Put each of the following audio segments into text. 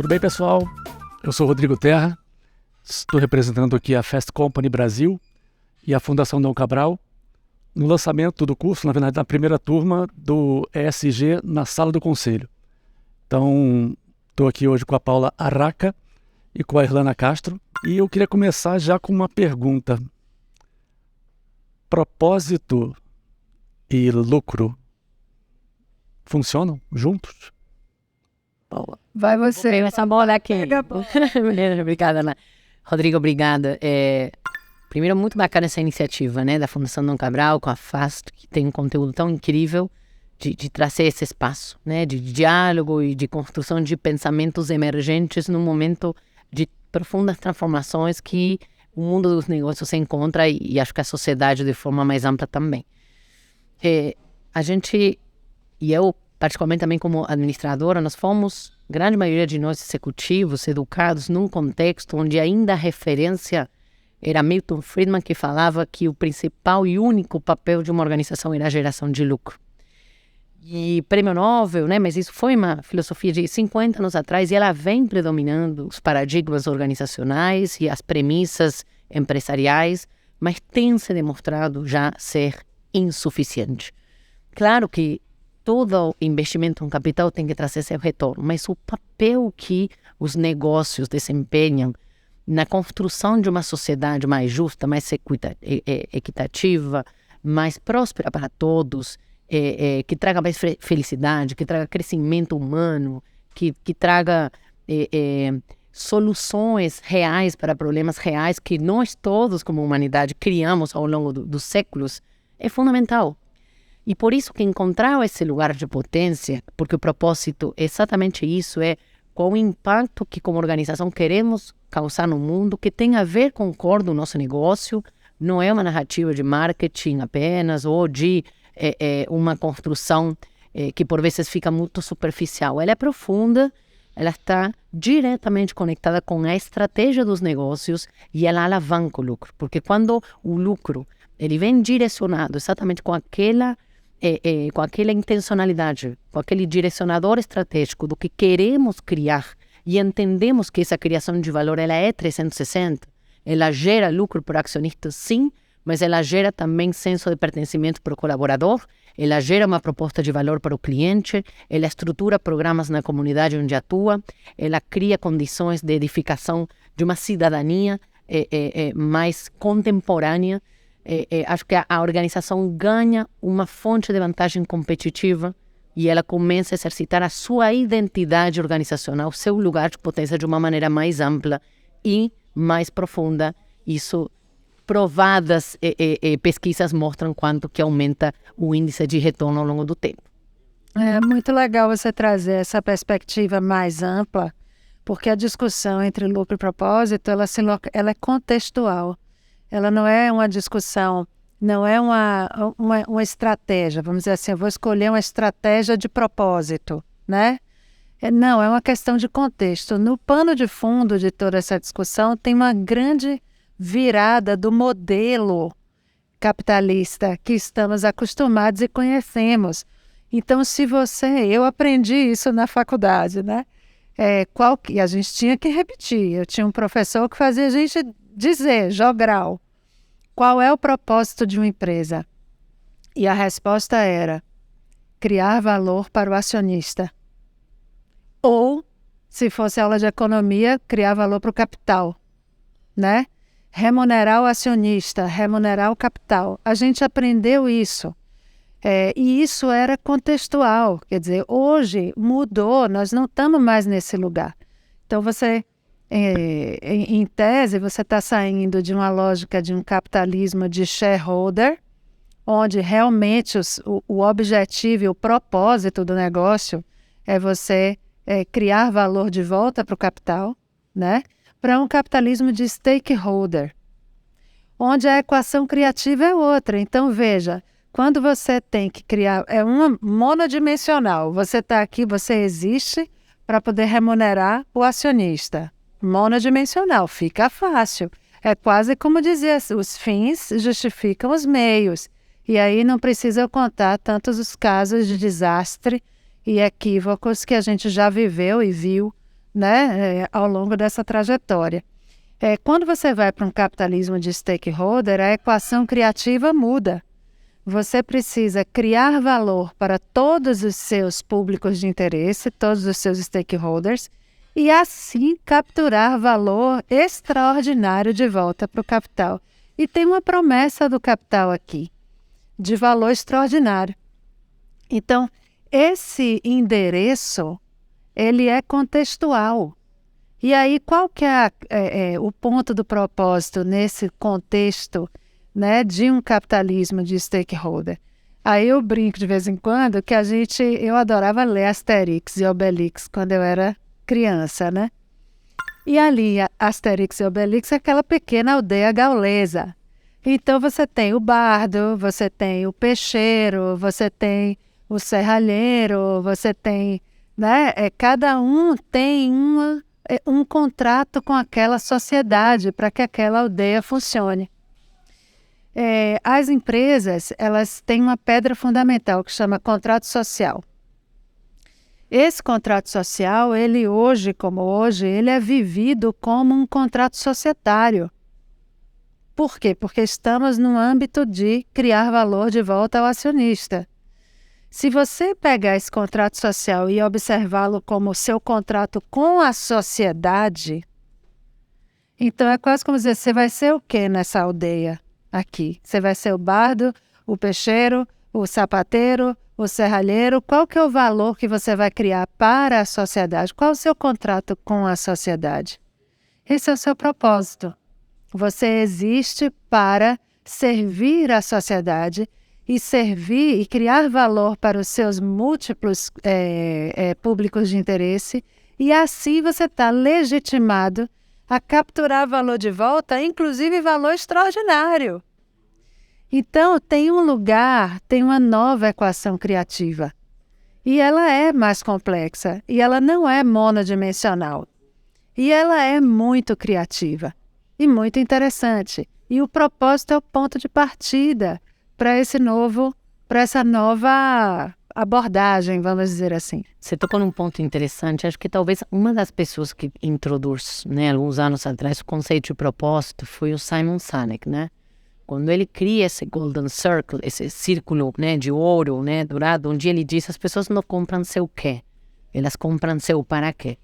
Tudo bem, pessoal? Eu sou Rodrigo Terra, estou representando aqui a Fast Company Brasil e a Fundação Dom Cabral no lançamento do curso, na verdade, na primeira turma do ESG na Sala do Conselho. Então, estou aqui hoje com a Paula Arraca e com a Irlana Castro e eu queria começar já com uma pergunta. Propósito e lucro funcionam juntos? Paula. Vai você. Vou essa bola aqui. Obrigada, Ana. Rodrigo, obrigada. Primeiro, muito bacana essa iniciativa, né, da Fundação Dom Cabral com a FAST, que tem um conteúdo tão incrível de trazer esse espaço, né, de diálogo e de construção de pensamentos emergentes num momento de profundas transformações que o mundo dos negócios se encontra e acho que a sociedade de forma mais ampla também. A gente, e eu particularmente também como administradora, nós fomos, grande maioria de nós executivos, educados num contexto onde ainda a referência era Milton Friedman, que falava que o principal e único papel de uma organização era a geração de lucro. E prêmio Nobel, né, mas isso foi uma filosofia de 50 anos atrás e ela vem predominando os paradigmas organizacionais e as premissas empresariais, mas tem se demonstrado já ser insuficiente. Claro que todo investimento em capital tem que trazer seu retorno, mas o papel que os negócios desempenham na construção de uma sociedade mais justa, mais equitativa, mais próspera para todos, que traga mais felicidade, que traga crescimento humano, que traga soluções reais para problemas reais que nós todos, como humanidade, criamos ao longo dos séculos, é fundamental. E por isso que encontrar esse lugar de potência, porque o propósito é exatamente isso, é qual o impacto que como organização queremos causar no mundo, que tem a ver com o core do nosso negócio, não é uma narrativa de marketing apenas, ou de uma construção que por vezes fica muito superficial. Ela é profunda, ela está diretamente conectada com a estratégia dos negócios e ela alavanca o lucro, porque quando o lucro ele vem direcionado exatamente com aquela intencionalidade, com aquele direcionador estratégico do que queremos criar e entendemos que essa criação de valor ela é 360, ela gera lucro para o acionista, sim, mas ela gera também senso de pertencimento para o colaborador, ela gera uma proposta de valor para o cliente, ela estrutura programas na comunidade onde atua, ela cria condições de edificação de uma cidadania mais contemporânea. Acho que a organização ganha uma fonte de vantagem competitiva e ela começa a exercitar a sua identidade organizacional, seu lugar de potência de uma maneira mais ampla e mais profunda. Isso, provadas pesquisas mostram quanto que aumenta o índice de retorno ao longo do tempo. É muito legal você trazer essa perspectiva mais ampla, porque a discussão entre lucro e propósito, ela é contextual. Ela não é uma discussão, não é uma estratégia, vamos dizer assim, eu vou escolher uma estratégia de propósito, né? Não, é uma questão de contexto. No pano de fundo de toda essa discussão tem uma grande virada do modelo capitalista que estamos acostumados e conhecemos. Então, eu aprendi isso na faculdade, né? E a gente tinha que repetir. Eu tinha um professor que fazia a gente dizer, jogral, qual é o propósito de uma empresa? E a resposta era criar valor para o acionista. Ou, se fosse aula de economia, criar valor para o capital, né? Remunerar o acionista, remunerar o capital. A gente aprendeu isso. E isso era contextual. Quer dizer, hoje mudou, nós não estamos mais nesse lugar. Então, em tese, você está saindo de uma lógica de um capitalismo de shareholder, onde realmente o objetivo e o propósito do negócio é você criar valor de volta para o capital, né? Para um capitalismo de stakeholder, onde a equação criativa é outra. Então, veja, quando você tem que criar, é uma monodimensional, você está aqui, você existe para poder remunerar o acionista. Monodimensional, fica fácil. É quase como dizer, os fins justificam os meios. E aí não precisa eu contar tantos os casos de desastre e equívocos que a gente já viveu e viu né, ao longo dessa trajetória. Quando você vai para um capitalismo de stakeholder, a equação criativa muda. Você precisa criar valor para todos os seus públicos de interesse, todos os seus stakeholders, e assim capturar valor extraordinário de volta para o capital. E tem uma promessa do capital aqui, de valor extraordinário. Então, esse endereço, ele é contextual. E aí, qual que é o ponto do propósito nesse contexto, né, de um capitalismo de stakeholder? Aí eu brinco de vez em quando que eu adorava ler Asterix e Obelix quando eu era criança, né? E ali, Asterix e Obelix é aquela pequena aldeia gaulesa. Então você tem o bardo, você tem o peixeiro, você tem o serralheiro, você tem, né? Cada um tem um contrato com aquela sociedade para que aquela aldeia funcione. As empresas, elas têm uma pedra fundamental que chama contrato social. Esse contrato social, ele hoje, ele é vivido como um contrato societário. Por quê? Porque estamos no âmbito de criar valor de volta ao acionista. Se você pegar esse contrato social e observá-lo como seu contrato com a sociedade, então é quase como dizer, você vai ser o quê nessa aldeia aqui? Você vai ser o bardo, o peixeiro, o sapateiro, o serralheiro? Qual que é o valor que você vai criar para a sociedade? Qual é o seu contrato com a sociedade? Esse é o seu propósito. Você existe para servir a sociedade e servir e criar valor para os seus múltiplos públicos de interesse, e assim você está legitimado a capturar valor de volta, inclusive valor extraordinário. Então, tem uma nova equação criativa. E ela é mais complexa, e ela não é monodimensional. E ela é muito criativa e muito interessante. E o propósito é o ponto de partida para essa nova abordagem, vamos dizer assim. Você tocou num ponto interessante. Acho que talvez uma das pessoas que introduz, né, alguns anos atrás, o conceito de propósito foi o Simon Sinek, né? Quando ele cria esse Golden Circle, esse círculo, né, de ouro, né, dourado, onde ele diz as pessoas não compram seu quê, elas compram seu para quê,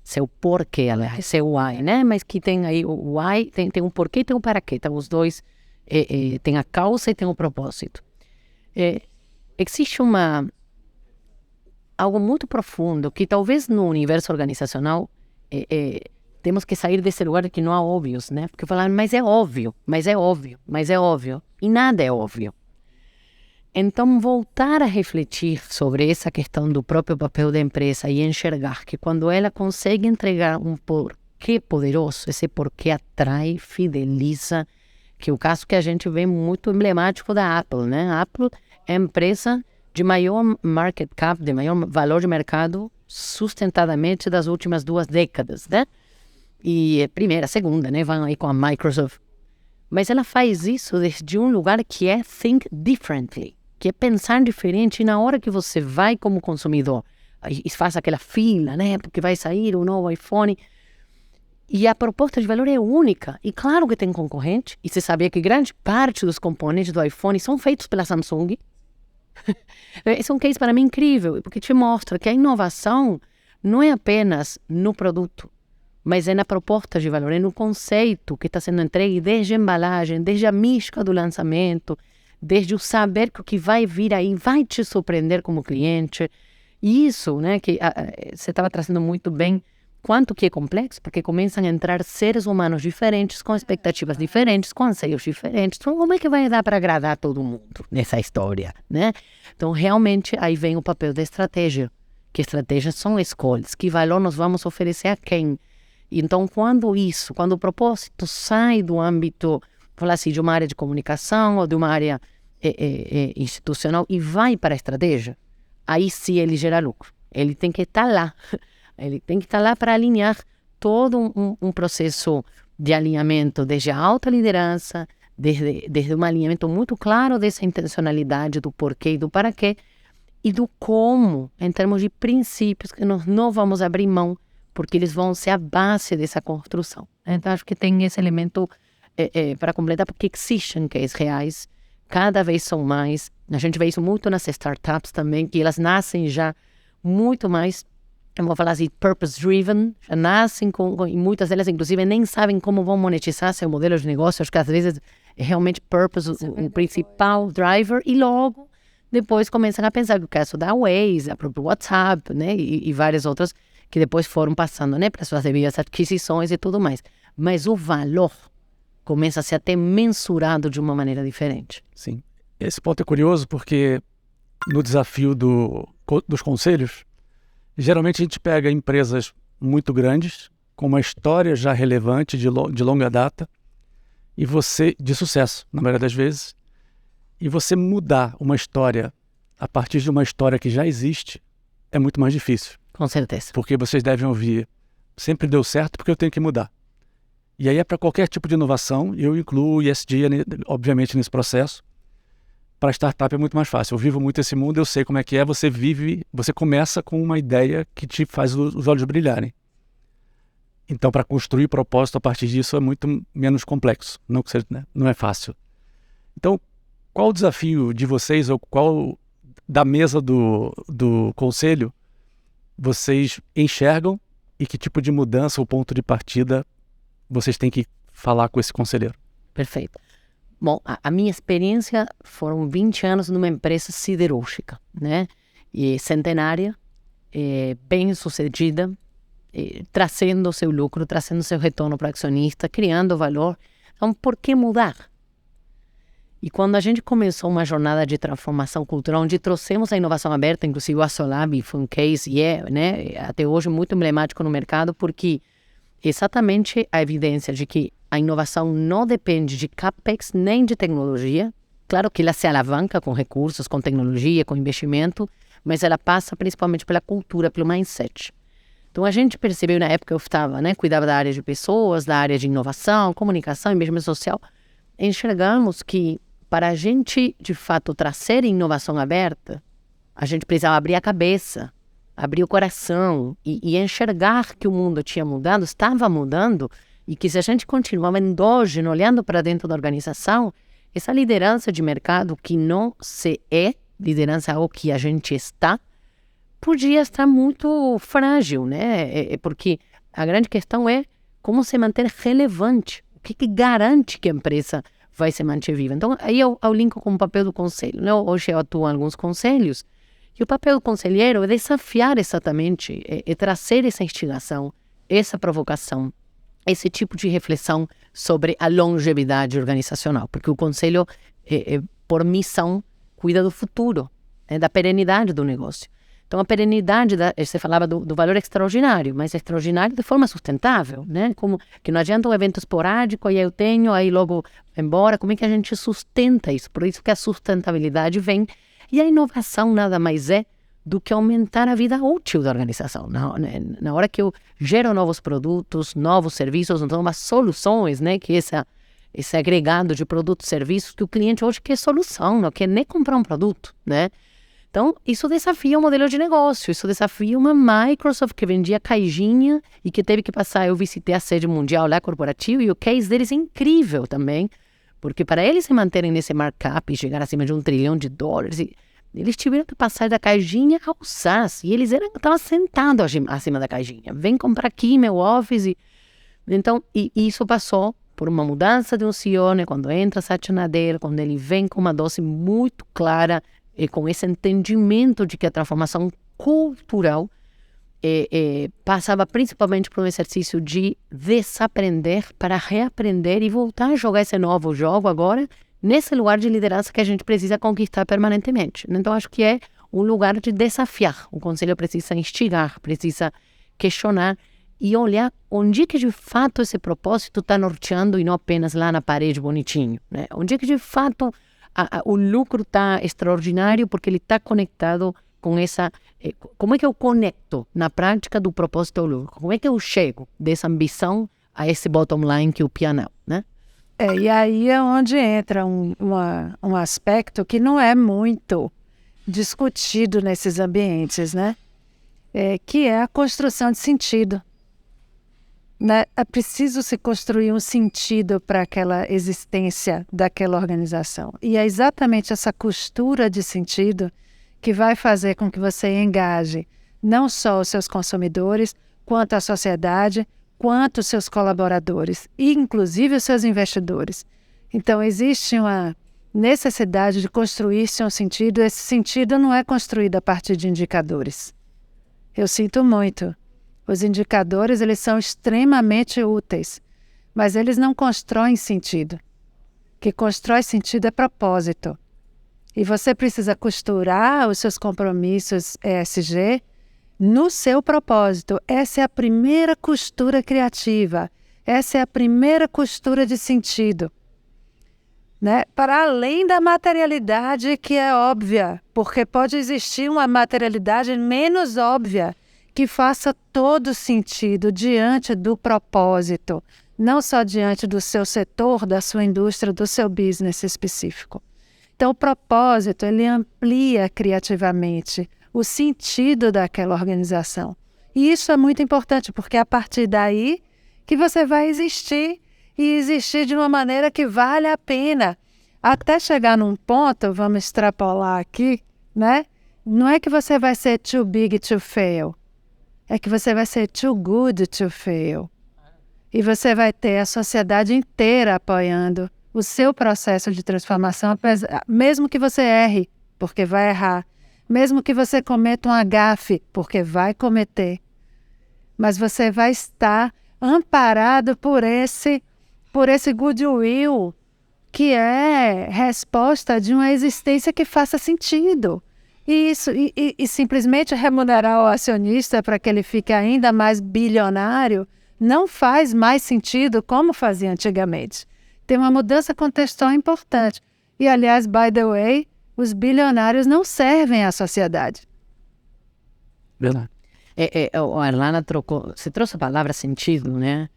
seu porquê, aliás, seu why, né? Mas que tem aí o why, tem um porquê e tem um para quê. Então os dois, tem a causa e tem o propósito. Existe algo muito profundo que talvez no universo organizacional temos que sair desse lugar que não há óbvios, né? Porque falar, mas é óbvio, mas é óbvio, mas é óbvio. E nada é óbvio. Então, voltar a refletir sobre essa questão do próprio papel da empresa e enxergar que quando ela consegue entregar um porquê poderoso, esse porquê atrai, fideliza, que é o caso que a gente vê muito emblemático da Apple, né? A Apple é a empresa de maior market cap, de maior valor de mercado, sustentadamente das últimas 2 décadas, né? E primeira, segunda, né? Vão aí com a Microsoft. Mas ela faz isso desde um lugar que é think differently, que é pensar diferente na hora que você vai como consumidor. E faz aquela fila, né? Porque vai sair o novo iPhone. E a proposta de valor é única. E claro que tem concorrente. E você sabia que grande parte dos componentes do iPhone são feitos pela Samsung. Esse é um case para mim incrível, porque te mostra que a inovação não é apenas no produto, mas é na proposta de valor, é no conceito que está sendo entregue desde a embalagem, desde a mística do lançamento, desde o saber que o que vai vir aí vai te surpreender como cliente. E isso, né, que você estava trazendo muito bem, quanto que é complexo, porque começam a entrar seres humanos diferentes, com expectativas diferentes, com anseios diferentes. Então, como é que vai dar para agradar todo mundo nessa história, né? Então, realmente, aí vem o papel da estratégia, que estratégias são escolhas, que valor nós vamos oferecer a quem. Então, quando o propósito sai do âmbito, falar assim, de uma área de comunicação ou de uma área institucional e vai para a estratégia, aí sim ele gera lucro. Ele tem que estar lá. Ele tem que estar lá para alinhar todo um processo de alinhamento, desde a alta liderança, desde um alinhamento muito claro dessa intencionalidade, do porquê e do para quê, e do como, em termos de princípios, que nós não vamos abrir mão porque eles vão ser a base dessa construção. Então, acho que tem esse elemento para completar, porque existem cases reais, cada vez são mais. A gente vê isso muito nas startups também, que elas nascem já muito mais, vamos falar assim, purpose-driven, já nascem e muitas delas, inclusive, nem sabem como vão monetizar seu modelo de negócio. Acho que às vezes é realmente purpose o principal driver, e logo depois começam a pensar que o caso da Waze, a própria WhatsApp, né, e várias outras que depois foram passando, né, para suas devidas aquisições e tudo mais. Mas o valor começa a ser até mensurado de uma maneira diferente. Sim. Esse ponto é curioso porque no desafio dos conselhos, geralmente a gente pega empresas muito grandes, com uma história já relevante de longa data, e de sucesso, na maioria das vezes, e você mudar uma história a partir de uma história que já existe é muito mais difícil. Com certeza. Porque vocês devem ouvir, sempre deu certo porque eu tenho que mudar. E aí é para qualquer tipo de inovação, eu incluo o ESG, obviamente, nesse processo. Para startup é muito mais fácil. Eu vivo muito esse mundo, eu sei como é que é, você começa com uma ideia que te faz os olhos brilharem. Então, para construir propósito a partir disso é muito menos complexo, não é fácil. Então, qual o desafio de vocês, ou qual da mesa do conselho vocês enxergam, e que tipo de mudança ou ponto de partida vocês têm que falar com esse conselheiro? Perfeito. Bom, a minha experiência foram 20 anos numa empresa siderúrgica, né? E centenária, bem sucedida, trazendo seu lucro, trazendo seu retorno para o acionista, criando valor. Então, por que mudar? E quando a gente começou uma jornada de transformação cultural, onde trouxemos a inovação aberta, inclusive o Asolab foi um case, né, até hoje muito emblemático no mercado, porque exatamente a evidência de que a inovação não depende de CAPEX nem de tecnologia. Claro que ela se alavanca com recursos, com tecnologia, com investimento, mas ela passa principalmente pela cultura, pelo mindset. Então, a gente percebeu, na época eu estava, né, cuidava da área de pessoas, da área de inovação, comunicação, investimento social, enxergamos que para a gente, de fato, trazer inovação aberta, a gente precisava abrir a cabeça, abrir o coração e enxergar que o mundo tinha mudado, estava mudando, e que se a gente continuava endógeno, olhando para dentro da organização, essa liderança de mercado que não se é liderança ao que a gente está, podia estar muito frágil, né? Porque a grande questão é como se manter relevante, o que garante que a empresa vai se manter viva. Então, aí eu linko com o papel do conselho, né? Hoje eu atuo em alguns conselhos, e o papel do conselheiro é desafiar exatamente, é trazer essa instigação, essa provocação, esse tipo de reflexão sobre a longevidade organizacional, porque o conselho, por missão, cuida do futuro, da perenidade do negócio. Então, a perenidade, você falava do valor extraordinário, mas extraordinário de forma sustentável, né? Como que não adianta um evento esporádico, aí eu tenho, aí logo embora. Como é que a gente sustenta isso? Por isso que a sustentabilidade vem. E a inovação nada mais é do que aumentar a vida útil da organização. Na hora que eu gero novos produtos, novos serviços, novas soluções, né? Que esse agregado de produtos e serviços que o cliente hoje quer solução, não quer nem comprar um produto, né? Então, isso desafia o modelo de negócio, isso desafia uma Microsoft que vendia caixinha e que teve que passar. Eu visitei a sede mundial lá, corporativa, e o case deles é incrível também, porque para eles se manterem nesse markup e chegar acima de $1 trilhão, eles tiveram que passar da caixinha ao SaaS, e eles estavam sentados acima da caixinha. Vem comprar aqui meu Office. Então, e isso passou por uma mudança de um CEO, né? Quando entra Satya Nadella, quando ele vem com uma dose muito clara, e com esse entendimento de que a transformação cultural passava principalmente por um exercício de desaprender para reaprender e voltar a jogar esse novo jogo agora nesse lugar de liderança que a gente precisa conquistar permanentemente. Então, acho que é um lugar de desafiar. O conselho precisa instigar, precisa questionar e olhar onde que de fato esse propósito está norteando e não apenas lá na parede bonitinho, né? Onde que de fato o lucro está extraordinário porque ele está conectado com essa... como é que eu conecto na prática do propósito ao lucro? Como é que eu chego dessa ambição a esse bottom line que é o P&L, né? E aí é onde entra um aspecto que não é muito discutido nesses ambientes, né? Que é a construção de sentido. né? É preciso se construir um sentido para aquela existência daquela organização. E é exatamente essa costura de sentido que vai fazer com que você engaje não só os seus consumidores, quanto a sociedade, quanto os seus colaboradores, e inclusive os seus investidores. Então, existe uma necessidade de construir-se um sentido. Esse sentido não é construído a partir de indicadores. Eu sinto muito. Os indicadores, eles são extremamente úteis, mas eles não constroem sentido. O que constrói sentido é propósito. E você precisa costurar os seus compromissos ESG no seu propósito. Essa é a primeira costura criativa. Essa é a primeira costura de sentido. Né? Para além da materialidade que é óbvia, porque pode existir uma materialidade menos óbvia que faça todo sentido diante do propósito, não só diante do seu setor, da sua indústria, do seu business específico. Então, o propósito, ele amplia criativamente o sentido daquela organização. E isso é muito importante, porque é a partir daí que você vai existir, e existir de uma maneira que vale a pena. Até chegar num ponto, vamos extrapolar aqui, né? Não é que você vai ser too big to fail, é que você vai ser too good to fail. E você vai ter a sociedade inteira apoiando o seu processo de transformação, mesmo que você erre, porque vai errar. Mesmo que você cometa um agafe, porque vai cometer. Mas você vai estar amparado por esse goodwill, que é resposta de uma existência que faça sentido. E simplesmente remunerar o acionista para que ele fique ainda mais bilionário não faz mais sentido como fazia antigamente. Tem uma mudança contextual importante. E, aliás, by the way, os bilionários não servem à sociedade. Verdade. A Erlana você trouxe a palavra sentido, né?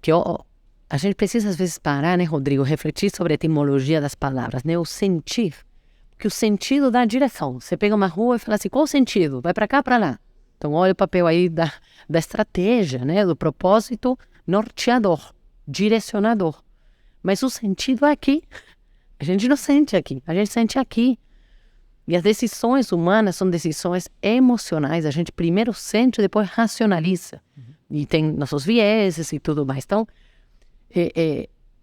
Que a gente precisa às vezes parar, né, Rodrigo? Refletir sobre a etimologia das palavras, né? O sentir. Porque o sentido dá direção. Você pega uma rua e fala assim, qual o sentido? Vai para cá, para lá. Então, olha o papel aí da estratégia, né? Do propósito norteador, direcionador. Mas o sentido é aqui. A gente não sente aqui, a gente sente aqui. E as decisões humanas são decisões emocionais. A gente primeiro sente e depois racionaliza. E tem nossos vieses e tudo mais. Então,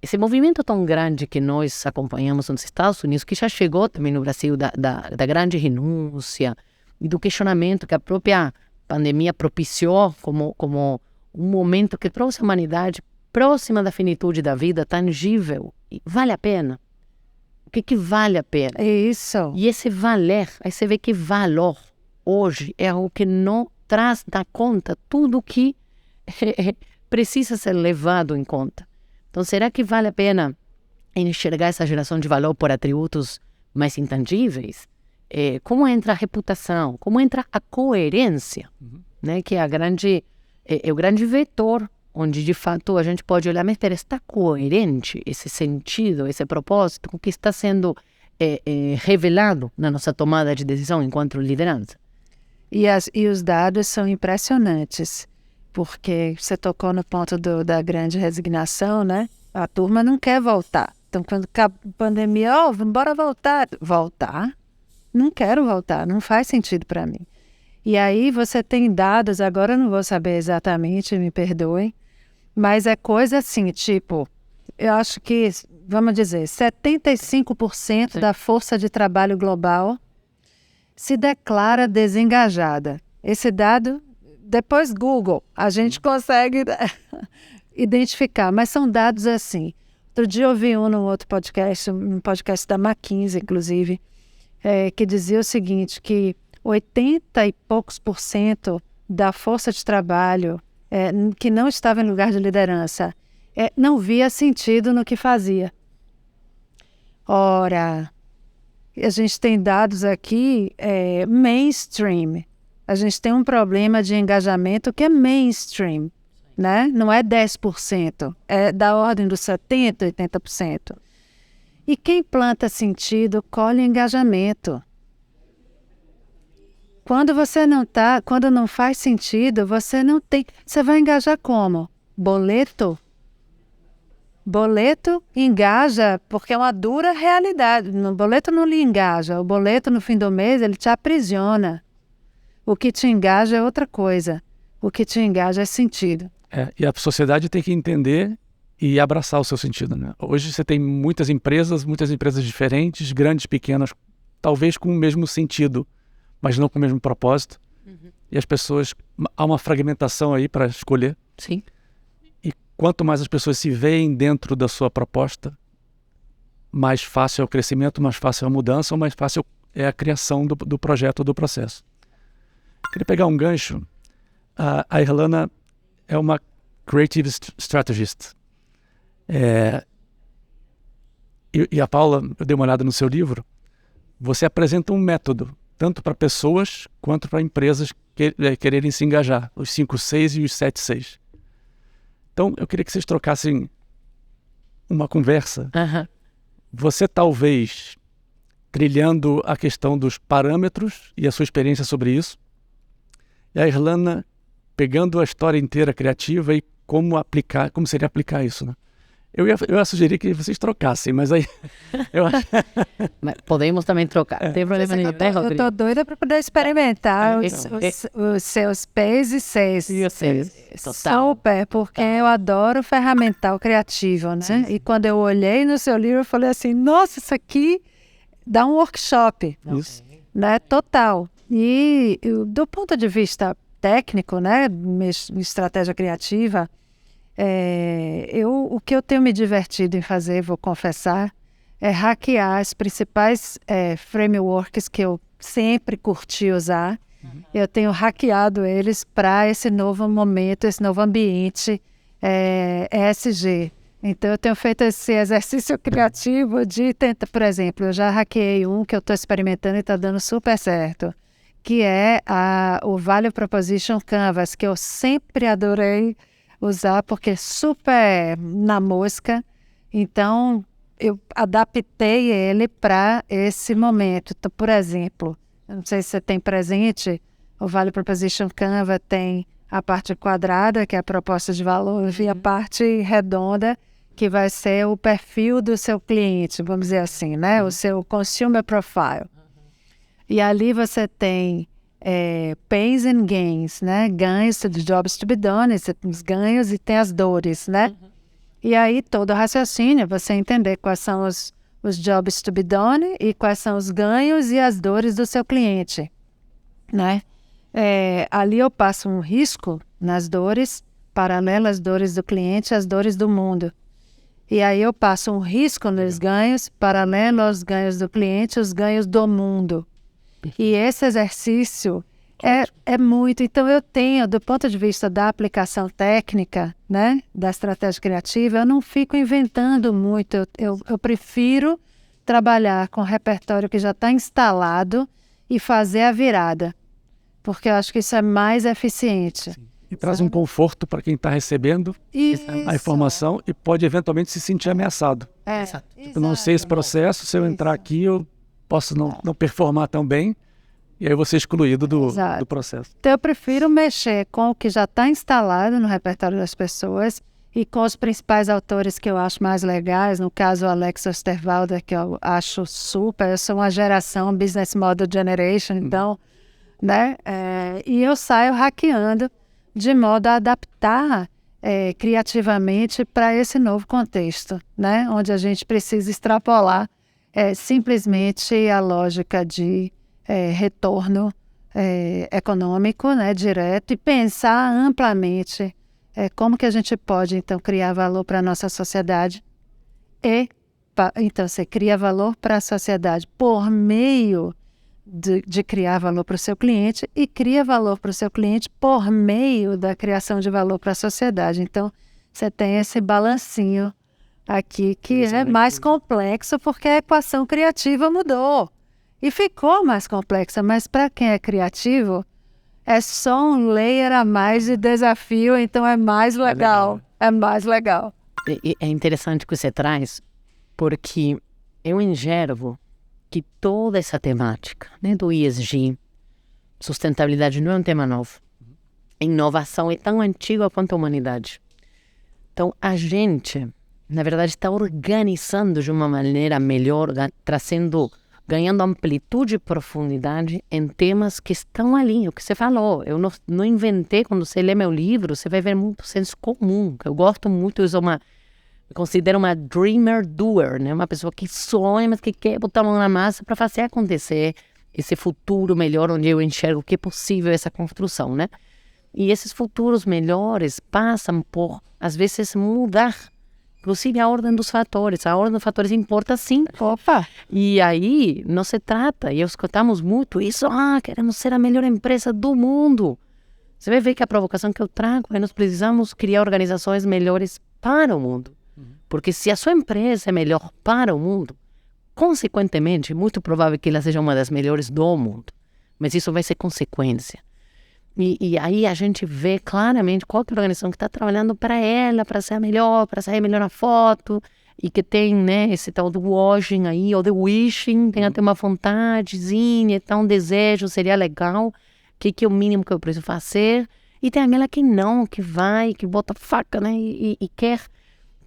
esse movimento tão grande que nós acompanhamos nos Estados Unidos, que já chegou também no Brasil, da grande renúncia e do questionamento que a própria pandemia propiciou como um momento que trouxe a humanidade próxima da finitude da vida, tangível. E vale a pena? O que vale a pena? Isso. E esse valer, aí você vê que valor hoje é algo que não traz na conta tudo que precisa ser levado em conta. Então, será que vale a pena enxergar essa geração de valor por atributos mais intangíveis? Como entra a reputação? Como entra a coerência? Né? Que é o grande vetor onde de fato a gente pode olhar, mas espera, está coerente esse sentido, esse propósito com o que está sendo revelado na nossa tomada de decisão enquanto liderança? E os dados são impressionantes, porque você tocou no ponto da grande resignação, né? A turma não quer voltar. Então, quando acaba a pandemia, bora voltar. Voltar? Não quero voltar, não faz sentido para mim. E aí você tem dados, agora eu não vou saber exatamente, me perdoem, mas é coisa assim, tipo, eu acho que, vamos dizer, 75% da força de trabalho global se declara desengajada. Esse dado, depois Google, a gente consegue identificar, mas são dados assim. Outro dia eu vi num outro podcast, um podcast da McKinsey, inclusive, que dizia o seguinte, que 80 e poucos % da força de trabalho que não estava em lugar de liderança não via sentido no que fazia. Ora, a gente tem dados aqui mainstream. A gente tem um problema de engajamento que é mainstream, né? Não é 10%, é da ordem dos 70%, 80%. E quem planta sentido, colhe engajamento. Quando não faz sentido, você vai engajar como? Boleto engaja porque é uma dura realidade. O boleto não lhe engaja. O boleto, no fim do mês, ele te aprisiona. O que te engaja é outra coisa. O que te engaja é sentido. E a sociedade tem que entender e abraçar o seu sentido, né? Hoje você tem muitas empresas diferentes, grandes, pequenas, talvez com o mesmo sentido, mas não com o mesmo propósito. E as pessoas... Há uma fragmentação aí para escolher. Sim. E quanto mais as pessoas se veem dentro da sua proposta, mais fácil é o crescimento, mais fácil é a mudança, ou mais fácil é a criação do projeto ou do processo. Queria pegar um gancho. A Irlana é uma creative strategist. E a Paula, eu dei uma olhada no seu livro, você apresenta um método, tanto para pessoas quanto para empresas quererem se engajar, os 5-6 e os 7-6. Então, eu queria que vocês trocassem uma conversa. Você talvez trilhando a questão dos parâmetros e a sua experiência sobre isso, e a Irlana pegando a história inteira criativa e como seria aplicar isso, né? Eu ia sugerir que vocês trocassem, mas aí eu acho... Mas podemos também trocar. Não tem problema nenhum, né, Eu Rodrigo? tô doida para poder experimentar os seus P's e C's. Super, porque eu adoro ferramental criativo, né? Sim. E quando eu olhei no seu livro, eu falei assim, nossa, isso aqui dá um workshop, Isso. né? Total. E do ponto de vista técnico, né? Estratégia criativa, o que eu tenho me divertido em fazer, vou confessar, é hackear as principais frameworks que eu sempre curti usar. Eu tenho hackeado eles para esse novo momento, esse novo ambiente ESG. Então, eu tenho feito esse exercício criativo de tentar, por exemplo, eu já hackeei um que eu estou experimentando e está dando super certo, que é o Value Proposition Canvas, que eu sempre adorei usar porque é super na mosca. Então, eu adaptei ele para esse momento. Então, por exemplo, eu não sei se você tem presente, o Value Proposition Canvas tem a parte quadrada, que é a proposta de valor, e a parte redonda, que vai ser o perfil do seu cliente, vamos dizer assim, né? O seu consumer profile. E ali você tem pains and gains, né? Ganhos, jobs to be done, você tem os ganhos e tem as dores, né? E aí todo o raciocínio, você entender quais são os jobs to be done e quais são os ganhos e as dores do seu cliente, né? Ali eu passo um risco nas dores, paralelo às dores do cliente e às dores do mundo. E aí eu passo um risco nos ganhos, paralelo aos ganhos do cliente e os ganhos do mundo. E esse exercício é muito... Então eu tenho, do ponto de vista da aplicação técnica, né, da estratégia criativa, eu não fico inventando muito. Eu prefiro trabalhar com o repertório que já está instalado e fazer a virada. Porque eu acho que isso é mais eficiente. Sim. E traz um conforto para quem está recebendo a informação e pode eventualmente se sentir ameaçado. Eu não sei esse processo, se eu entrar aqui eu posso não performar tão bem e aí eu vou ser excluído do processo. Então eu prefiro mexer com o que já está instalado no repertório das pessoas e com os principais autores que eu acho mais legais, no caso o Alex Osterwalder, que eu acho super, eu sou uma geração Business Model Generation, então, né? E eu saio hackeando de modo a adaptar criativamente para esse novo contexto, né? Onde a gente precisa extrapolar simplesmente a lógica de retorno econômico, né, direto, e pensar amplamente como que a gente pode, então, criar valor para a nossa sociedade. Então, você cria valor para a sociedade por meio de criar valor para o seu cliente e cria valor para o seu cliente por meio da criação de valor para a sociedade. Então, você tem esse balancinho aqui que é mais complexo porque a equação criativa mudou e ficou mais complexa, mas para quem é criativo é só um layer a mais de desafio, então é mais legal. É mais legal. É interessante que você traz, porque eu enxergo que toda essa temática, né, do ESG, sustentabilidade não é um tema novo. A inovação é tão antiga quanto a humanidade. Então, a gente, na verdade, está organizando de uma maneira melhor, ganhando amplitude e profundidade em temas que estão ali, o que você falou. Eu não inventei, quando você lê meu livro, você vai ver muito senso comum. Eu gosto muito, me considero uma dreamer doer, né? Uma pessoa que sonha, mas que quer botar a mão na massa para fazer acontecer esse futuro melhor, onde eu enxergo que é possível essa construção, né? E esses futuros melhores passam por, às vezes, mudar, inclusive a ordem dos fatores. A ordem dos fatores importa sim. Opa! E aí, não se trata, e escutamos muito isso, queremos ser a melhor empresa do mundo. Você vai ver que a provocação que eu trago é nós precisamos criar organizações melhores para o mundo. Porque se a sua empresa é melhor para o mundo, consequentemente, é muito provável que ela seja uma das melhores do mundo. Mas isso vai ser consequência. E aí a gente vê claramente qual que é a organização que está trabalhando para ela, para ser melhor, para sair melhor na foto, e que tem, né, esse tal do washing aí, ou do wishing, tem até uma vontadezinha, tá, um desejo, seria legal, o que é o mínimo que eu preciso fazer. E tem aquela que não, que vai, que bota faca, né, e quer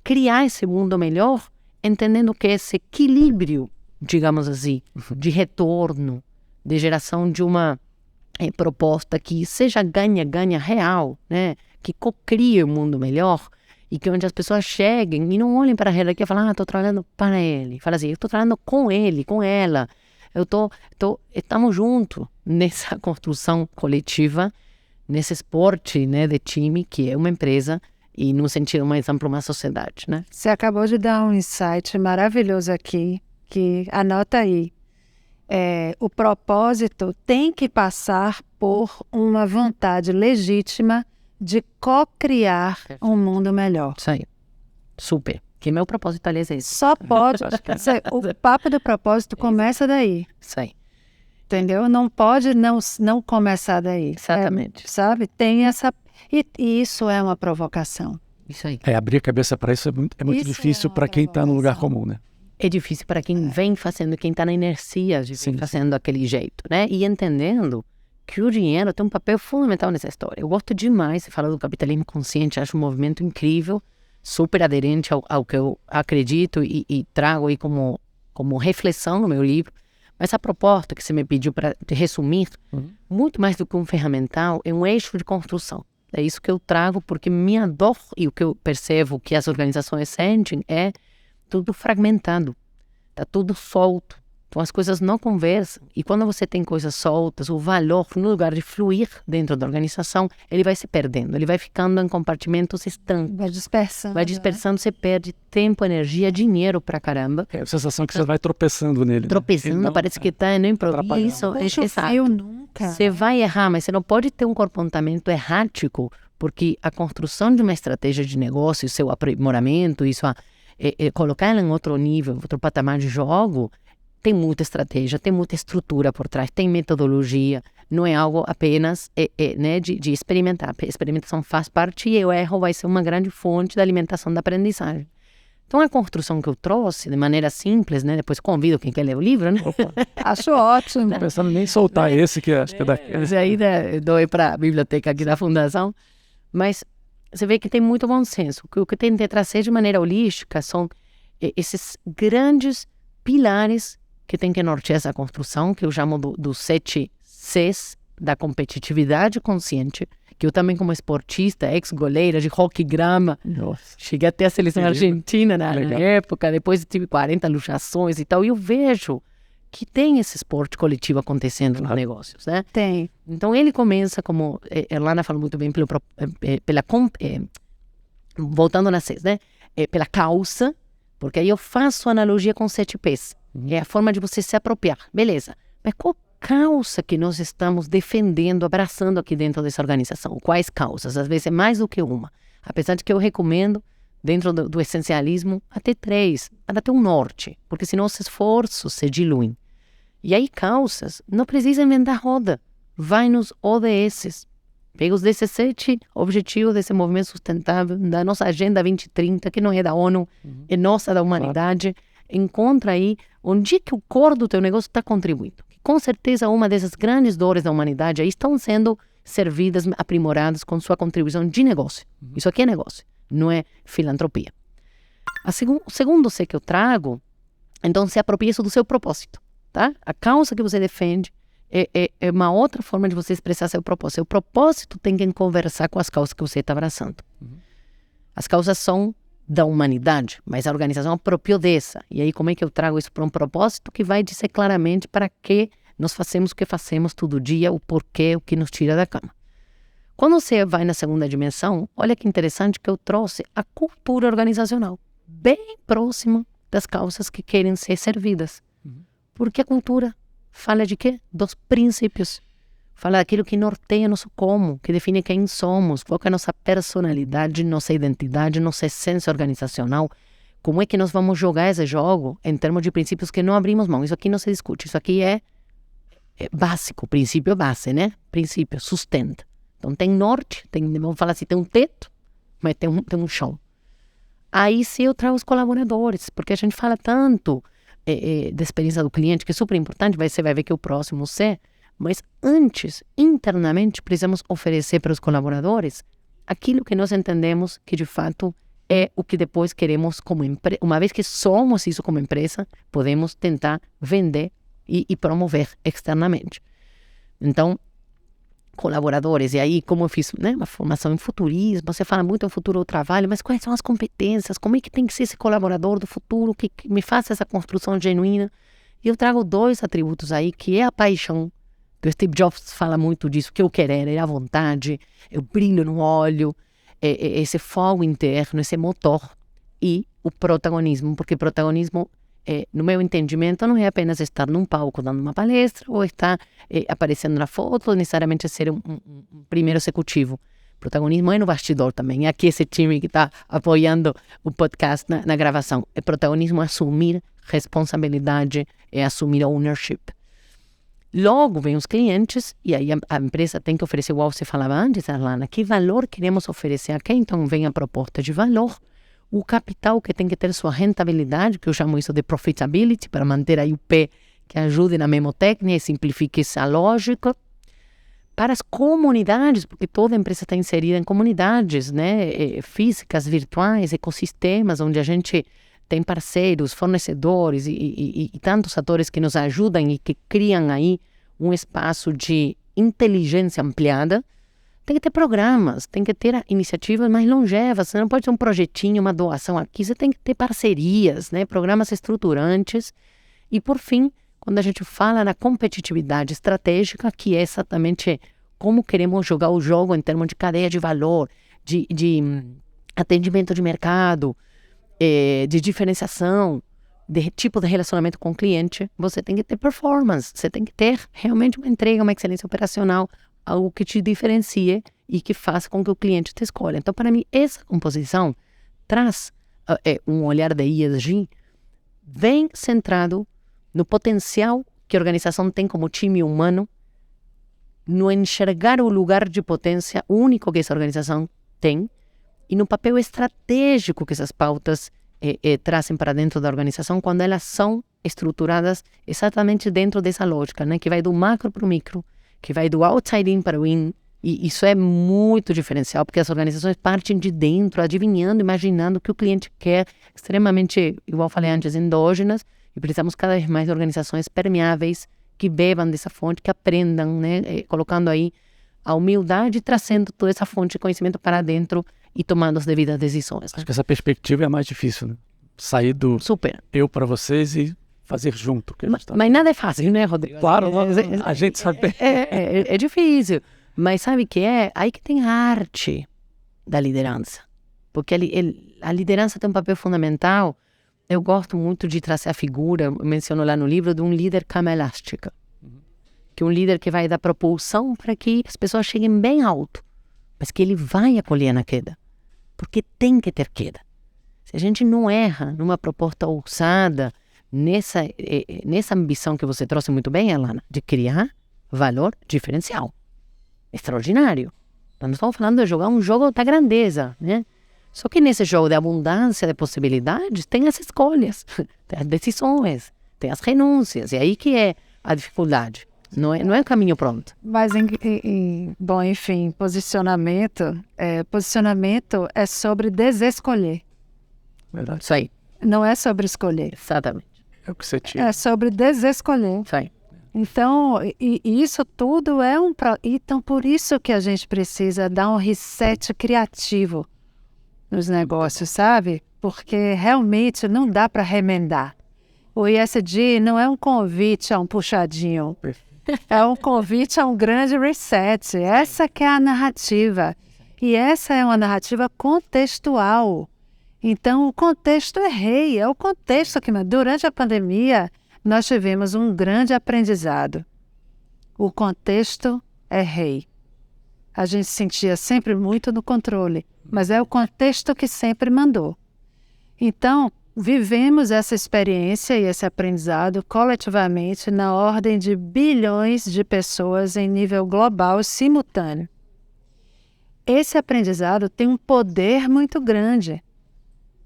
criar esse mundo melhor, entendendo que esse equilíbrio, digamos assim, de retorno, de geração de uma proposta que seja ganha-ganha real, né? Que cocrie um mundo melhor e que onde as pessoas cheguem e não olhem para a hierarquia e falem, estou trabalhando para ele. Fala assim, eu estou trabalhando com ele, com ela. Estamos juntos nessa construção coletiva, nesse esporte, né, de time, que é uma empresa e, num sentido mais amplo, uma sociedade, né? Você acabou de dar um insight maravilhoso aqui, que anota aí. O propósito tem que passar por uma vontade legítima de co-criar um mundo melhor. Isso aí. Super. Que meu propósito, aliás, é esse. Só pode. O papo do propósito começa daí. Isso aí. Entendeu? Não pode não começar daí. Exatamente. Sabe? Tem essa... E isso é uma provocação. Isso aí. Abrir a cabeça para isso é muito difícil para quem está no lugar comum, né? É difícil para quem vem fazendo, quem está na inercia de fazendo aquele jeito, né? E entendendo que o dinheiro tem um papel fundamental nessa história. Eu gosto demais de falar do capitalismo consciente, acho um movimento incrível, super aderente ao que eu acredito e trago aí como reflexão no meu livro. Mas a proposta que você me pediu para resumir, muito mais do que um ferramental, é um eixo de construção. É isso que eu trago, porque minha dor e o que eu percebo que as organizações sentem é tudo fragmentado, tá tudo solto, então as coisas não conversam, e quando você tem coisas soltas, o valor, no lugar de fluir dentro da organização, ele vai se perdendo, ele vai ficando em compartimentos estanques. Vai dispersando, você perde tempo, energia, dinheiro pra caramba. É a sensação que você vai tropeçando nele. Tropeçando, parece que tá no improviso. Eu nunca. Você vai errar, mas você não pode ter um comportamento errático, porque a construção de uma estratégia de negócio, seu aprimoramento, colocar ela em outro nível, outro patamar de jogo, tem muita estratégia, tem muita estrutura por trás, tem metodologia, não é algo apenas né, de experimentar. A experimentação faz parte e o erro vai ser uma grande fonte da alimentação da aprendizagem. Então, a construção que eu trouxe, de maneira simples, né, depois convido quem quer ler o livro, né? Acho ótimo. Não pensando nem em soltar esse, que acho que é daqui. Esse aí dou para a biblioteca aqui da Fundação, mas você vê que tem muito bom senso. O que tem de trazer de maneira holística são esses grandes pilares que tem que nortear essa construção, que eu chamo dos 7 Cs da competitividade consciente, que eu também, como esportista, ex-goleira de hockey grama, cheguei até a seleção argentina na época, depois tive 40 luxações e tal, e eu vejo que tem esse esporte coletivo acontecendo nos negócios, né? Tem. Então, ele começa, como Erlana falou muito bem, voltando nas 6, né? Pela causa, porque aí eu faço analogia com 7 Ps. É a forma de você se apropriar. Beleza. Mas qual causa que nós estamos defendendo, abraçando aqui dentro dessa organização? Quais causas? Às vezes é mais do que uma. Apesar de que eu recomendo, dentro do essencialismo, até 3, até um norte, porque senão os esforços se diluem. E aí causas, não precisa inventar roda. Vai nos ODS. Pega os 17 objetivos desse movimento sustentável, da nossa Agenda 2030, que não é da ONU, é nossa, da humanidade. Encontra aí onde que o core do teu negócio está contribuindo. Com certeza, uma dessas grandes dores da humanidade aí estão sendo servidas, aprimoradas com sua contribuição de negócio. Isso aqui é negócio. não é filantropia. O segundo C que eu trago, então se apropria isso do seu propósito, tá? A causa que você defende é uma outra forma de você expressar seu propósito. Seu propósito tem que conversar com as causas que você está abraçando. As causas são da humanidade, mas a organização apropriou dessa. E aí como é que eu trago isso para um propósito que vai dizer claramente para que nós fazemos o que fazemos todo dia, o porquê, o que nos tira da cama. Quando você vai na segunda dimensão, olha que interessante que eu trouxe a cultura organizacional, bem próxima das causas que querem ser servidas. Porque a cultura fala de quê? Dos princípios. Fala daquilo que norteia nosso como, que define quem somos, foca nossa personalidade, nossa identidade, nossa essência organizacional. Como é que nós vamos jogar esse jogo em termos de princípios que não abrimos mão? Isso aqui não se discute, isso aqui é básico, princípio base, né? Princípio, sustenta. Então tem norte, vamos falar assim, tem um teto, mas tem um chão. Aí sim eu trago os colaboradores, porque a gente fala tanto da experiência do cliente, que é super importante, você vai ver que o próximo C, mas antes, internamente, precisamos oferecer para os colaboradores aquilo que nós entendemos que de fato é o que depois queremos como empresa. Uma vez que somos isso como empresa, podemos tentar vender e promover externamente. Então, colaboradores, e aí como eu fiz, né, uma formação em futurismo, você fala muito em futuro do trabalho, mas quais são as competências, como é que tem que ser esse colaborador do futuro, que me faça essa construção genuína. E eu trago 2 atributos aí, que é a paixão, que o Steve Jobs fala muito disso, que eu querer, é a vontade, é o brilho no olho, esse fogo interno, esse motor, e o protagonismo, porque protagonismo, no meu entendimento, não é apenas estar num palco dando uma palestra ou estar aparecendo na foto, ou necessariamente ser um primeiro executivo. Protagonismo é no bastidor também. É aqui esse time que está apoiando o podcast na gravação. Protagonismo é assumir responsabilidade, é assumir ownership. Logo vem os clientes e aí a empresa tem que oferecer, igual você falava antes, Alana, que valor queremos oferecer a quem? Então vem a proposta de valor. O capital que tem que ter sua rentabilidade, que eu chamo isso de profitability, para manter aí o P que ajude na memotecnia e simplifique essa lógica. Para as comunidades, porque toda empresa está inserida em comunidades, né, físicas, virtuais, ecossistemas, onde a gente tem parceiros, fornecedores e tantos atores que nos ajudam e que criam aí um espaço de inteligência ampliada. Tem que ter programas, tem que ter iniciativas mais longevas. Você não pode ter um projetinho, uma doação aqui. Você tem que ter parcerias, né? Programas estruturantes. E, por fim, quando a gente fala na competitividade estratégica, que é exatamente como queremos jogar o jogo em termos de cadeia de valor, de atendimento de mercado, de diferenciação, de tipo de relacionamento com o cliente, você tem que ter performance. Você tem que ter realmente uma entrega, uma excelência operacional, algo que te diferencie e que faça com que o cliente te escolha. Então, para mim, essa composição traz um olhar de ESG bem centrado no potencial que a organização tem como time humano, no enxergar o lugar de potência único que essa organização tem e no papel estratégico que essas pautas trazem para dentro da organização quando elas são estruturadas exatamente dentro dessa lógica, né, que vai do macro para o micro, que vai do outside in para o in, e isso é muito diferencial, porque as organizações partem de dentro, adivinhando, imaginando o que o cliente quer, extremamente, igual falei antes, endógenas, e precisamos cada vez mais de organizações permeáveis, que bebam dessa fonte, que aprendam, né, colocando aí a humildade e trazendo toda essa fonte de conhecimento para dentro e tomando as devidas decisões. Acho que essa perspectiva é a mais difícil, né? Sair do Super. Eu para vocês e fazer junto. Mas nada é fácil, né, Rodrigo? Claro, a gente sabe. É difícil. Mas sabe o que é? Aí que tem a arte da liderança. Porque a liderança tem um papel fundamental. Eu gosto muito de trazer a figura, eu menciono lá no livro, de um líder cama elástica. Que é um líder que vai dar propulsão para que as pessoas cheguem bem alto. Mas que ele vai acolher na queda. Porque tem que ter queda. Se a gente não erra numa proposta ousada, nessa ambição que você trouxe muito bem, Alana, de criar valor diferencial. Extraordinário. Nós estamos falando de jogar um jogo da grandeza, né? Só que nesse jogo de abundância de possibilidades, tem as escolhas, tem as decisões, tem as renúncias. E aí que é a dificuldade. Não é o caminho pronto. Mas, bom, enfim, posicionamento é sobre desescolher. Verdade. Isso aí, Não é sobre escolher. exatamente. É o que você tinha. É sobre desescolher. Isso aí. Então, e isso tudo é Então, por isso que a gente precisa dar um reset criativo nos negócios, sabe? Porque realmente não dá para remendar. O ISD não é um convite a um puxadinho. É um convite a um grande reset. Essa que é a narrativa. E essa é uma narrativa contextual. Então, o contexto é rei. É o contexto que, durante a pandemia, nós tivemos um grande aprendizado. O contexto é rei. A gente sentia sempre muito no controle, mas é o contexto que sempre mandou. Então, vivemos essa experiência e esse aprendizado coletivamente na ordem de bilhões de pessoas em nível global simultâneo. Esse aprendizado tem um poder muito grande.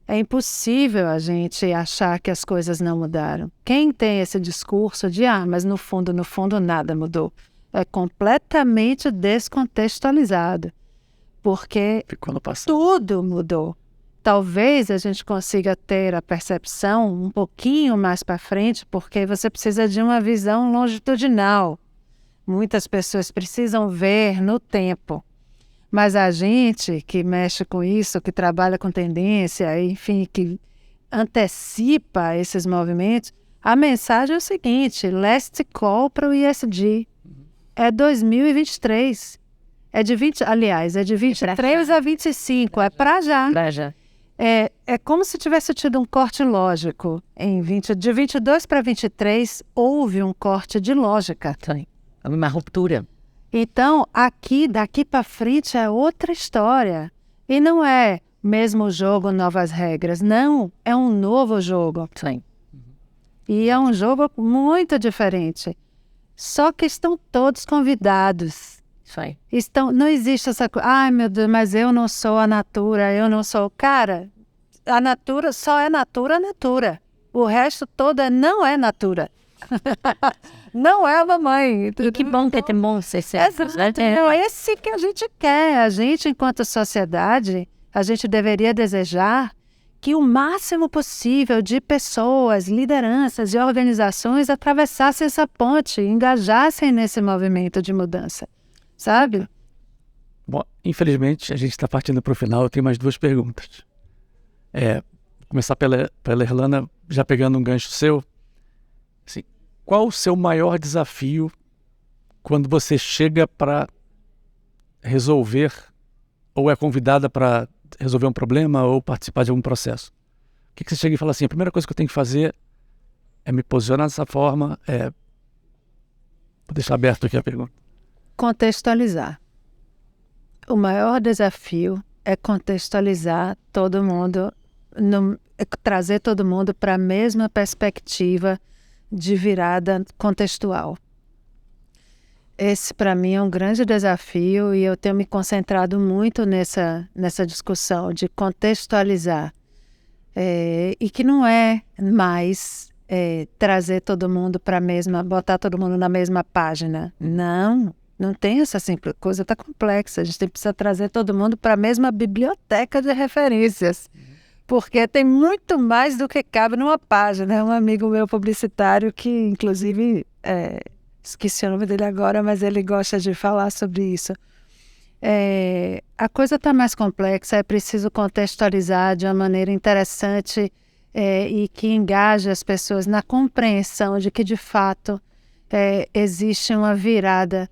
É impossível a gente achar que as coisas não mudaram. Quem tem esse discurso de, mas no fundo, nada mudou, é completamente descontextualizado, porque Ficou no passado. tudo mudou. Talvez a gente consiga ter a percepção um pouquinho mais para frente, porque você precisa de uma visão longitudinal. Muitas pessoas precisam ver no tempo. Mas a gente que mexe com isso, que trabalha com tendência, enfim, que antecipa esses movimentos, a mensagem é o seguinte: last call para o ISD. É 2023. É de 23 a 25. É para já. Pra já. É como se tivesse tido um corte lógico. De 22 para 23, houve um corte de lógica. Isso aí. É uma ruptura. Então, daqui para frente é outra história. E não é mesmo jogo, novas regras. Não, é um novo jogo. Isso aí. E é um jogo muito diferente. Só que estão todos convidados. Isso aí. Não existe essa coisa, ai meu Deus, mas eu não sou a Natura, eu não sou. Cara, a Natura só é Natura. O resto todo não é Natura. Não é a mamãe. E que bom ter bom ser certo. Não, é esse que a gente quer. A gente, enquanto sociedade, a gente deveria desejar que o máximo possível de pessoas, lideranças e organizações atravessassem essa ponte, engajassem nesse movimento de mudança. Sabe? Bom, infelizmente, a gente está partindo para o final. Eu tenho mais 2 perguntas. Começar pela Erlana, já pegando um gancho seu. Assim, qual o seu maior desafio quando você chega para resolver ou é convidada para resolver um problema ou participar de algum processo? O que você chega e fala assim, a primeira coisa que eu tenho que fazer é me posicionar dessa forma? Vou deixar aberto aqui a pergunta. Contextualizar. O maior desafio é contextualizar todo mundo, trazer todo mundo para a mesma perspectiva de virada contextual. Esse, para mim, é um grande desafio e eu tenho me concentrado muito nessa discussão de contextualizar. E que não é mais trazer todo mundo para a mesma, botar todo mundo na mesma página. Não tem essa simples coisa, está complexa. A gente precisa trazer todo mundo para a mesma biblioteca de referências. Porque tem muito mais do que cabe numa página. É um amigo meu publicitário que, inclusive, esqueci o nome dele agora, mas ele gosta de falar sobre isso. A coisa está mais complexa, é preciso contextualizar de uma maneira interessante e que engaje as pessoas na compreensão de que, de fato, existe uma virada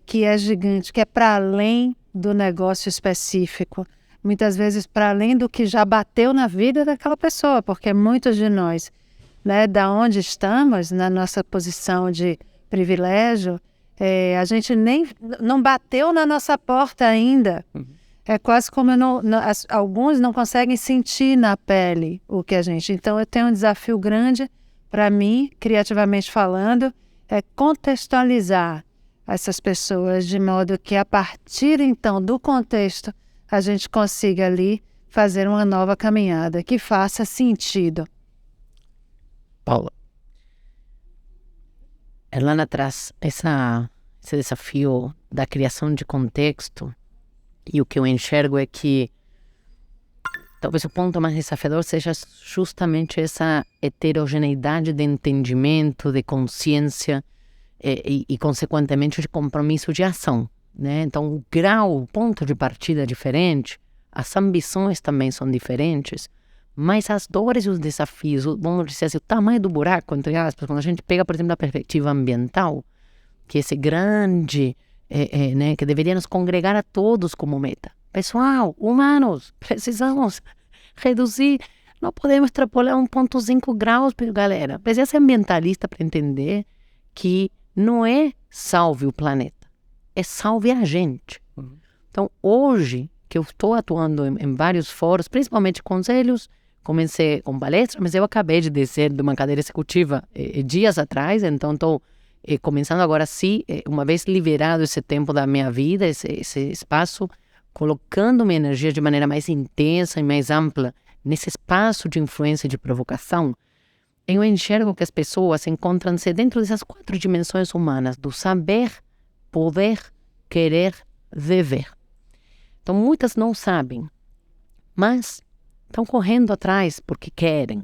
que é gigante, que é para além do negócio específico. Muitas vezes para além do que já bateu na vida daquela pessoa, porque muitos de nós, da onde estamos, na nossa posição de privilégio, a gente não bateu na nossa porta ainda. É quase como alguns não conseguem sentir na pele o que a gente... Então eu tenho um desafio grande para mim, criativamente falando, é contextualizar essas pessoas de modo que a partir então do contexto a gente consiga ali fazer uma nova caminhada que faça sentido. Paula. Erlana traz esse desafio da criação de contexto, e o que eu enxergo é que talvez o ponto mais desafiador seja justamente essa heterogeneidade de entendimento, de consciência e consequentemente, de compromisso de ação, né? Então, o grau, o ponto de partida é diferente, as ambições também são diferentes, mas as dores e os desafios, vamos dizer assim, o tamanho do buraco, entre aspas, quando a gente pega, por exemplo, a perspectiva ambiental, que esse grande, né, que deveria nos congregar a todos como meta. Pessoal, humanos, precisamos reduzir, não podemos extrapolar 1,5 graus, galera. Precisa ser ambientalista para entender que não é salve o planeta, é salve a gente. Então, hoje, que eu estou atuando em vários fóruns, principalmente conselhos, comecei com palestras, mas eu acabei de descer de uma cadeira executiva dias atrás, então estou começando agora sim, uma vez liberado esse tempo da minha vida, esse espaço, colocando minha energia de maneira mais intensa e mais ampla nesse espaço de influência e de provocação. Eu enxergo que as pessoas encontram-se dentro dessas 4 dimensões humanas, do saber, poder, querer, dever. Então, muitas não sabem, mas estão correndo atrás porque querem.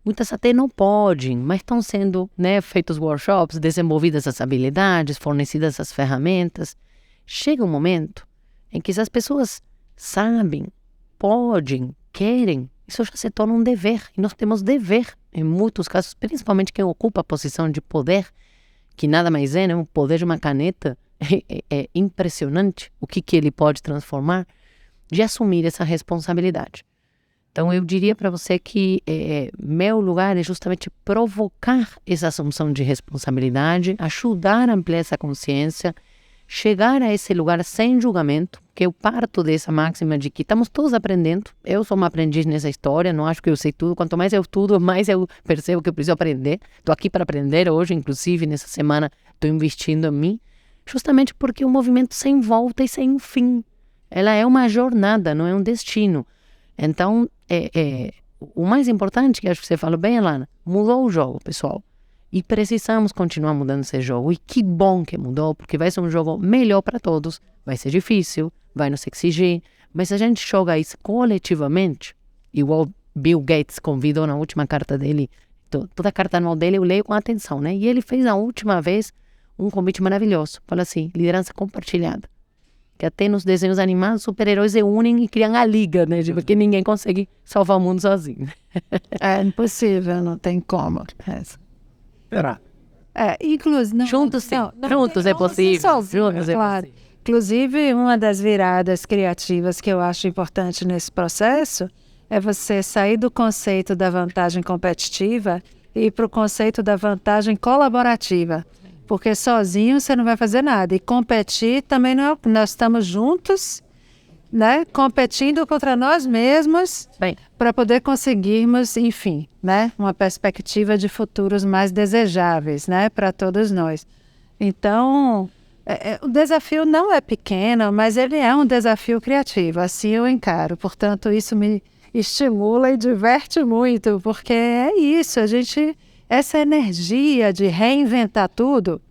Muitas até não podem, mas estão sendo, né, feitos workshops, desenvolvidas as habilidades, fornecidas as ferramentas. Chega um momento em que se as pessoas sabem, podem, querem, isso já se torna um dever. E nós temos dever, em muitos casos, principalmente quem ocupa a posição de poder, que nada mais é, né, o poder de uma caneta. É impressionante o que ele pode transformar, de assumir essa responsabilidade. Então, eu diria para você que meu lugar é justamente provocar essa assunção de responsabilidade, ajudar a ampliar essa consciência, chegar a esse lugar sem julgamento, que eu parto dessa máxima de que estamos todos aprendendo. Eu sou uma aprendiz nessa história, não acho que eu sei tudo. Quanto mais eu estudo, mais eu percebo que eu preciso aprender. Estou aqui para aprender hoje, inclusive, nessa semana, estou investindo em mim, justamente porque o movimento sem volta e sem fim. Ela é uma jornada, não é um destino. Então, o mais importante, que acho que você falou bem, Erlana, mudou o jogo, pessoal. E precisamos continuar mudando esse jogo. E que bom que mudou, porque vai ser um jogo melhor para todos. Vai ser difícil, vai nos exigir. Mas se a gente joga isso coletivamente, igual Bill Gates convidou na última carta dele, toda a carta anual dele eu leio com atenção, né? E ele fez a última vez um convite maravilhoso. Fala assim, liderança compartilhada. Que até nos desenhos animados, super-heróis se unem e criam a liga, né? Porque ninguém consegue salvar o mundo sozinho. É impossível, não tem como. Será? Inclusive... Juntos é possível. Juntos é claro. possível. Inclusive, uma das viradas criativas que eu acho importante nesse processo é você sair do conceito da vantagem competitiva e ir para o conceito da vantagem colaborativa. Porque sozinho você não vai fazer nada. E competir também não é... Nós estamos juntos, né, competindo contra nós mesmos para poder conseguirmos, enfim, né, uma perspectiva de futuros mais desejáveis, né, para todos nós. Então, o desafio não é pequeno, mas ele é um desafio criativo, assim eu encaro. Portanto, isso me estimula e diverte muito, porque é isso, essa energia de reinventar tudo,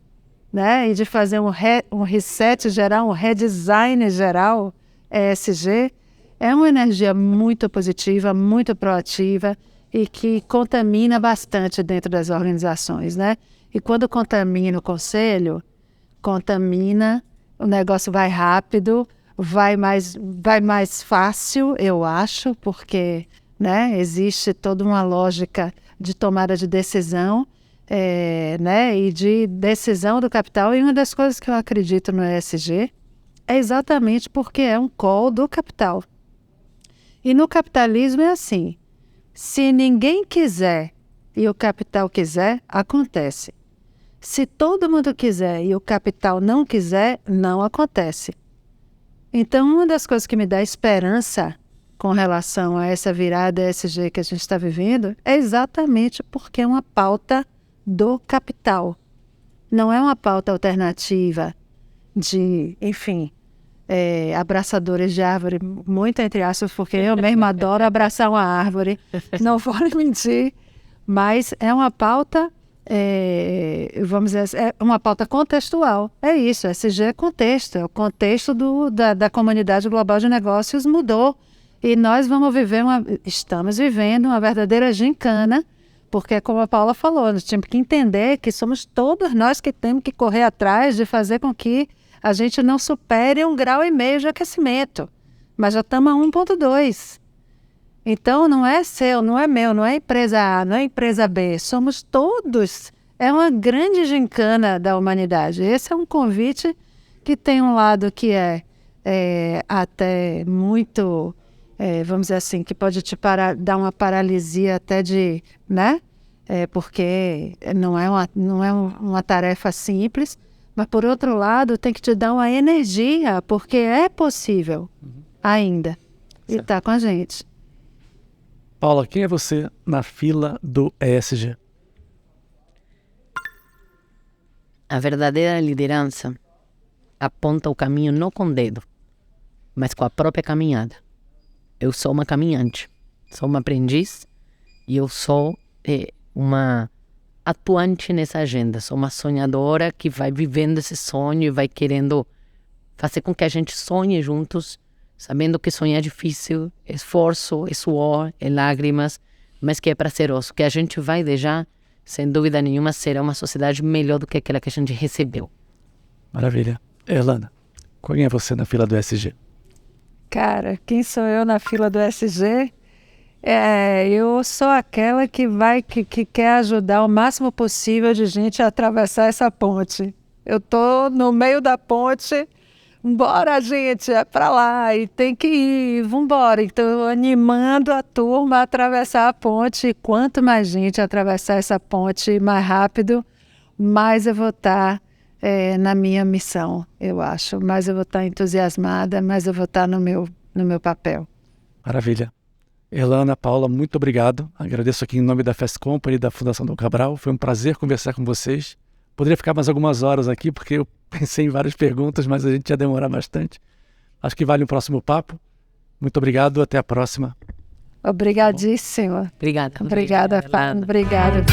né, e de fazer um reset geral, um redesign geral, ESG, é uma energia muito positiva, muito proativa e que contamina bastante dentro das organizações, né? E quando contamina o conselho, contamina, o negócio vai rápido, vai mais fácil, eu acho, porque, né, existe toda uma lógica de tomada de decisão, né, e de decisão do capital. E uma das coisas que eu acredito no ESG é exatamente porque é um call do capital. E no capitalismo é assim, se ninguém quiser e o capital quiser, acontece. Se todo mundo quiser e o capital não quiser, não acontece. Então, uma das coisas que me dá esperança com relação a essa virada ESG que a gente está vivendo é exatamente porque é uma pauta do capital. Não é uma pauta alternativa de, enfim, abraçadores de árvore, muito entre aspas, porque eu mesma adoro abraçar uma árvore, não vou lhe mentir, mas é uma pauta vamos dizer, é uma pauta contextual. É isso, ESG é contexto, é o contexto da comunidade global de negócios mudou. E nós estamos vivendo uma verdadeira gincana, porque, como a Paula falou, nós temos que entender que somos todos nós que temos que correr atrás de fazer com que a gente não supere 1,5 graus de aquecimento. Mas já estamos a 1,2. Então, não é seu, não é meu, não é empresa A, não é empresa B. Somos todos. É uma grande gincana da humanidade. Esse é um convite que tem um lado que é até muito, vamos dizer assim, que pode dar uma paralisia até de, né? Porque não é uma tarefa simples. Mas, por outro lado, tem que te dar uma energia, porque é possível ainda. E está com a gente. Paula, quem é você na fila do ESG? A verdadeira liderança aponta o caminho não com o dedo, mas com a própria caminhada. Eu sou uma caminhante, sou uma aprendiz e eu sou uma atuante nessa agenda. Sou uma sonhadora que vai vivendo esse sonho e vai querendo fazer com que a gente sonhe juntos, sabendo que sonhar é difícil, é esforço, é suor, é lágrimas, mas que é prazeroso, que a gente vai deixar, sem dúvida nenhuma, será uma sociedade melhor do que aquela que a gente recebeu. Maravilha. Elana, quem é você na fila do ESG? Cara, quem sou eu na fila do ESG? Eu sou aquela que quer ajudar o máximo possível de gente a atravessar essa ponte. Eu estou no meio da ponte, bora gente, é para lá e tem que ir, vambora. Então, animando a turma a atravessar a ponte. E quanto mais gente atravessar essa ponte mais rápido, mais eu vou estar na minha missão, eu acho. Mais eu vou estar entusiasmada, mais eu vou estar no meu papel. Maravilha. Elana, Paula, muito obrigado. Agradeço aqui em nome da Fast Company e da Fundação Dom Cabral. Foi um prazer conversar com vocês. Poderia ficar mais algumas horas aqui, porque eu pensei em várias perguntas, mas a gente ia demorar bastante. Acho que vale um próximo papo. Muito obrigado, até a próxima. Obrigadíssima. Obrigada. Obrigada, Fábio. Obrigada.